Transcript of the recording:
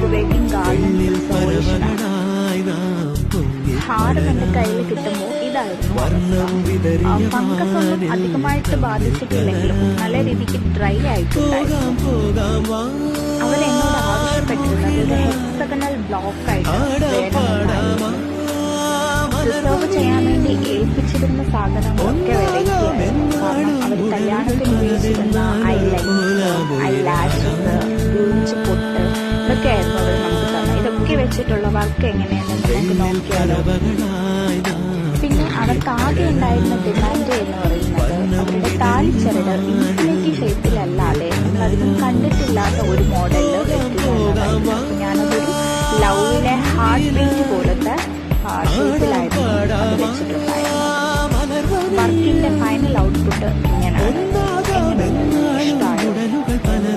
ഒരു wedding garden ഡെക്കറേഷനാണ്. ഹാരം എൻ്റെ കയ്യിൽ കിട്ടുമ്പോൾ ഇതായിരുന്നു അവസ്ഥ. ഫംഗസ് ഒന്നും അധികമായിട്ട് ബാധിച്ചിട്ടില്ലെങ്കിലും നല്ല രീതിക്ക് ഡ്രൈ ആയിട്ടുണ്ടായിരുന്നു. അവർ എന്നോട് ആവശ്യപ്പെട്ടിട്ടുള്ളത് ഒരു ഹെക്സഗണൽ ബ്ലോക്ക് ആയിട്ട് വേണമെന്നായിരുന്നു. റിസർവ് ചെയ്യാൻ വേണ്ടി ഏൽപ്പിച്ചിരുന്ന സാധനങ്ങളൊക്കെ വെറൈറ്റി ആയിരുന്നു. കാരണം അവർ കല്യാണത്തിന് ഉപയോഗിച്ചിരുന്ന ഐലൈൻസ്, ഐലാഷസ്, ഗ്രൂഞ്ച് പൊട്ട് ഇതൊക്കെ ആയിരുന്നു അവർ നമുക്ക് തന്നെ. ഇതൊക്കെ വെച്ചിട്ടുള്ള വർക്ക് എങ്ങനെയാണെന്ന് നമുക്ക് നോക്കിയാലോ. പിന്നെ അവർക്ക് ആകെ ഉണ്ടായിരുന്ന ഡിമാൻഡ് എന്ന് പറയുന്നത് അവരുടെ താലിച്ചരട് ഇൻഫിനിറ്റി ഷേപ്പിലല്ലാതെ നമ്മളധികം കണ്ടിട്ടില്ലാത്ത ഒരു മോഡലിൽ വെക്കുകയെന്നതായിരുന്നു. അപ്പോൾ ഞാനതൊരു ലവിലെ ഹാർട്ട് ബീറ്റ് പോലത്തെ ഷേപ്പിലായിരുന്നു അത് വെച്ചിട്ടുണ്ടായിരുന്നു.